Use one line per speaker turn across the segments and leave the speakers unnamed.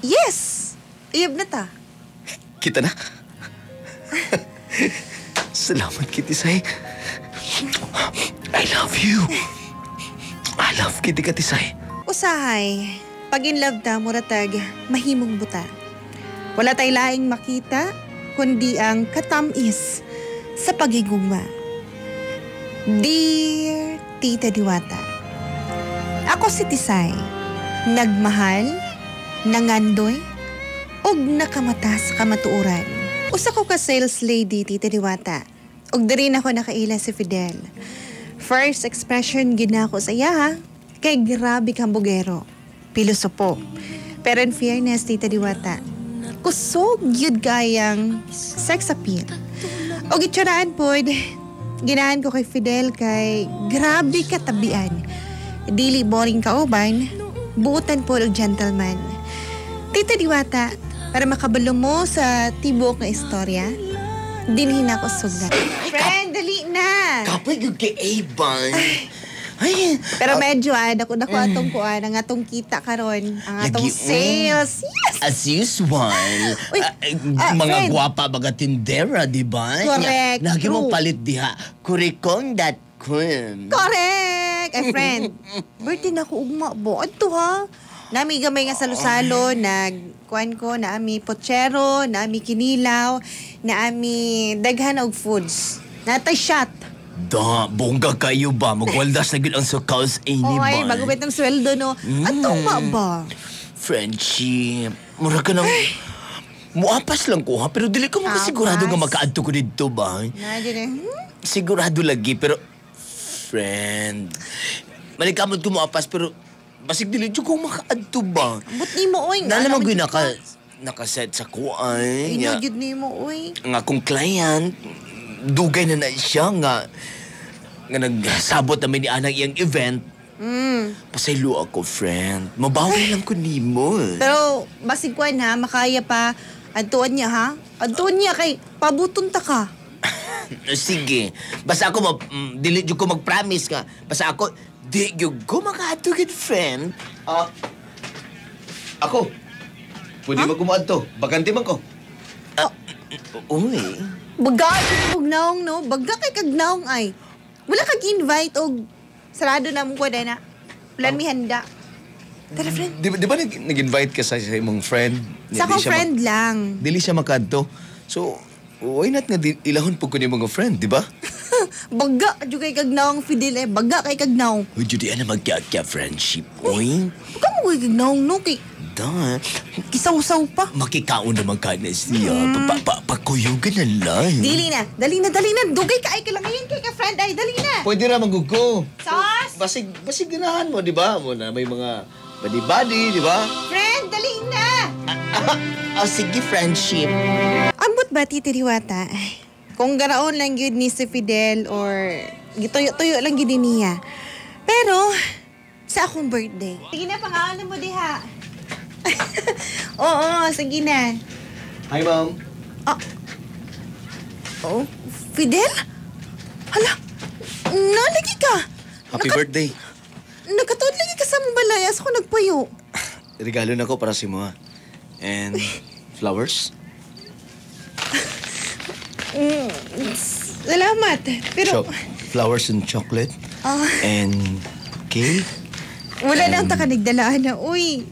Yes! Iyab na ta.
Kita na. Salamat, Kitisay. I love you. I love Kitty Katisay.
Usahay, pag in love ta, muratag, mahimong buta. Wala tay laing makita, kundi ang katamis sa pagigugma. Dear Tita Diwata, ako si Tisay, nagmahal, nangandoy, og nakamata sa kamatuuran. Usa ko ka sales lady, Tita Diwata, og diri na ako nakaila si Fidel. First expression ginako sa iya, ha? Kay grabe kang bugero. Pilosopo. Pero in fairness, Tita Diwata, kusog yun kayang sex appeal. O gitsaraan pod, ginahan ko kay Fidel kay grabe katabian. Dili boring kauban, buutan po og gentleman. Tita Diwata, para makabalo mo sa tibok na istorya, dinhin ako sugda. Friend, dali na!
Kapag yung kay Aban. Ay,
Pero medyo ako atong kuan, ang atong kita karon, ang atong sales. Yes!
As usual.
Uy,
Mga
friend.
gwapa baga tindera, di ba?
Correct,
Lagi mong
true.
palit diha. Kurikong.com.
Correct! Ay, friend, birthday na ako ugma bo. Adto ha? Nami gamay nga salo-salo, nagkuan ko, naami pochero, naami kinilaw, naami daghan og foods. Natay shot.
Da, bongga kayo ba? Magwaldas na gud ang sukaws ini ba?
Oy, bago bitong sweldo no. Adto ma ba?
Friendship. Mura ka nang... Muapas lang ko ha, pero dili ko makasigurado nga makaadto ko dito ba?
Na dire.
Sigurado lagi, pero... Friend... Malikamot ko muapas, pero... Basig dili ko makaadto ba?
But ni mo oy.
Nalamang ko nakaset sa kuan.
Ay, nagyud ni mo oy.
Nga kong client, dugay na siya nga nagsabot namin ni Anang iyang event. Pasaylo ako, friend. Mabawi lang ko nimo.
Pero basig kuan ha, makaya pa adtuan niya ha. Adtuan niya kay pabuton ta ka.
Sige. Basta ako, dili ko mag-promise ka. Basta ako, di ko makahatugid, friend. Ako. Pwede ba kumaadto? Bakante man ko. Uy.
Baga kag naong no, baga kay kag naong ay. Wala kag invite og sarado na mo ko na. Plan mi handa. Tara friend.
Di ba nag-invite ka sa imong friend?
Sa akong friend lang.
Dili siya makadto. So, why not nga ilahon po ko ni mga friend, di ba?
Baga jud kay kag naong Fidel eh. Baga kay kag naong.
Uy, Judy, ano magkakya friendship, uy?
Baga mo kay kag naong no kay
Da,
kisaw-saw pa.
makikaon naman ka na siya. Pakuyugan na lang.
Dali na. Dugay ka ay kailangan kay ka friend ay dali na.
Pwede na magugo.
Sauce?
Basig ganahan mo, di ba? Mo na may mga body-body, di ba?
Friend, dali na.
Sige, friendship.
Ambot ba, Tita Diwata? Kung garaon lang yun ni si Fidel or gituyo-tuyo lang yun niya. Pero, sa akong birthday. Sige na, pangalan mo diha. Oo, sige na.
Hi, ma'am.
Oh, Fidel? Hala, nalagi ka.
Happy birthday.
Nagkatuod lagi ka sa balay. As ko nagpuyo.
Regalo na ko para si mo, ha? And flowers?
Salamat. Pero,
Flowers and chocolate. And cake.
wala na ang takanigdalaan na. Uy.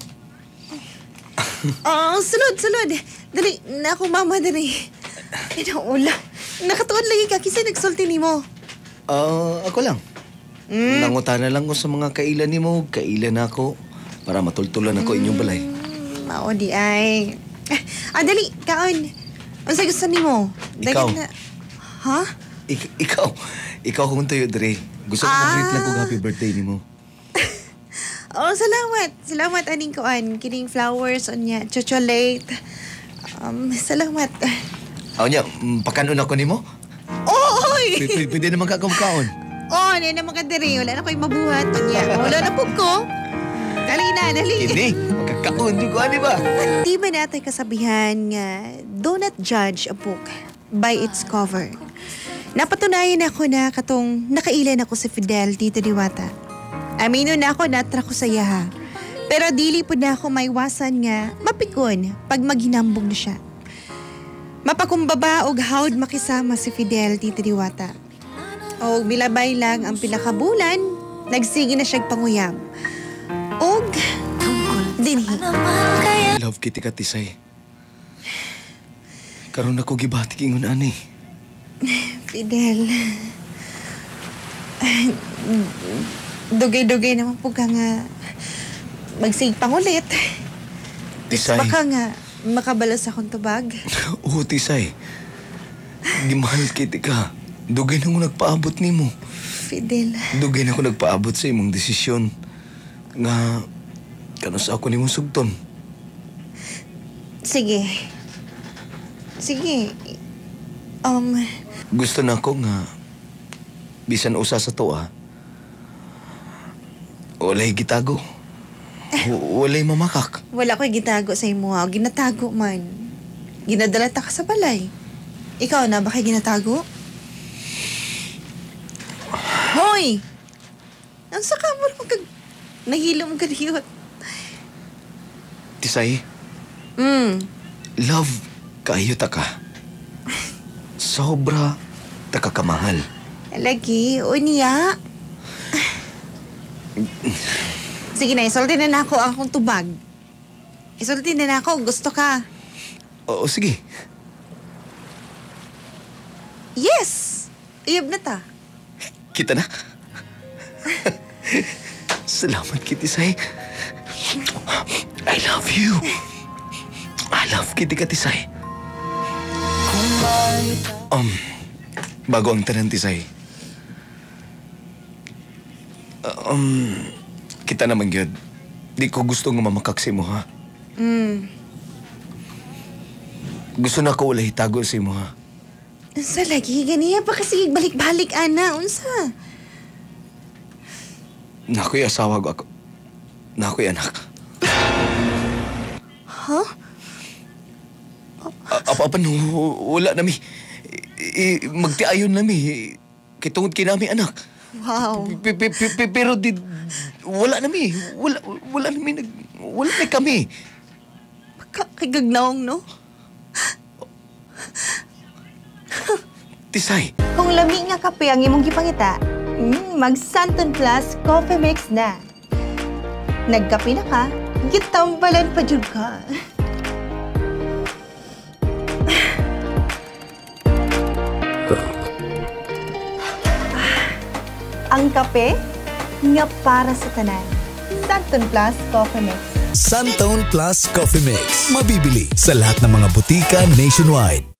Sulod. Dali, na ako mama dali. Inaula. Nakatuod lagi ka, kasi nagsulti ni mo.
Ako lang. Nangutana lang ko sa mga kailan ni mo. Kailan ako. Para matultulan ako inyong balay.
Mao di ay. Dali, kaon. Ang sa gusto ni mo?
Ikaw.
Ha?
Ikaw kung tayo, Dre. Gusto ko mag-greet lang kung happy birthday ni mo.
Salamat. Salamat, aning koan. Kining flowers, onya, chocolate. Salamat.
Niya, pakanon ako ni mo?
Oy!
Pwede naman ka kumakaon.
Hindi naman ka diri. Wala na ko'y mabuhat. Onya, wala na po ko. Dali na, dali.
Hindi, magkakaon yung kuhan, di ba?
Di ba natin kasabihan nga, do not judge a book by its cover. Napatunayan ako na katong nakailan ako sa Fidel, Tita Diwata. Amino na ako, natra ko sa iya ha. Pero dili po na ako maiwasan nga mapikon pag maghinambong na siya. Mapakumbaba og hawd makisama si Fidel, Tita Diwata. O milabay lang ang pinakabulan, nagsige na siyang panguyab. Og dinhi.
Love kiti ka, Tisay. Karon ako gibati kingon ani.
Fidel. Dugay-dugay naman po ka nga magsigpang ulit.
Tisay.
Baka nga makabalas akong tubag.
Oo, Tisay. Gimahal kiti ka. Dugay na ko nagpaabot ni mo.
Fidel.
Dugay na ko nagpaabot sa imong desisyon. Nga, kanus ako ni mong sugton.
Sige. Sige.
Gusto na ko nga, bisan usa sa to, walay gitago. Walay mamakak.
Wala ko'y gitago sa imo, ha? Ginatago man. Ginadala ta ka sa balay. Ikaw na, baka ginatago? Hoy! Ang saka mo naman kag... Nahilom ka diyot.
Tisay, love, kayo ta ka. Sobra, taka kamahal.
Lagi, unya. Sige na, isulti na ako ang akong tubag. Isulti na ako, gusto ka.
Oo, sige.
Yes! Iyab na ta.
Kita na. Salamat, Kitisay. I love you. I love Kitty Katisay. Bago ang tanan, Tisay. Kita naman yun. Di ko gusto nga mamakaksi mo, ha? Gusto na ko ulay tago si mo, ha?
Unsa lagi? Ganiya pa kasi balik-balik, ana. Unsa?
Nako'y asawa ko ako. Nako'y anak.
Huh?
Apa no, wala nami. Magtiayon nami. Kitungod kinami anak.
Wow.
Pero wala nami. Wala nami. Wala na kami.
Kagagnaong, no?
Tisay.
Kung lami nga kape ang imong gipangita, mag Santon Plus Coffee Mix na. Nagkape na ka, gitambalan pa jud ka. Ang kape nga para sa tanan. Santon Plus Coffee Mix.
Santon Plus Coffee Mix. Mabibili sa lahat ng mga butika nationwide.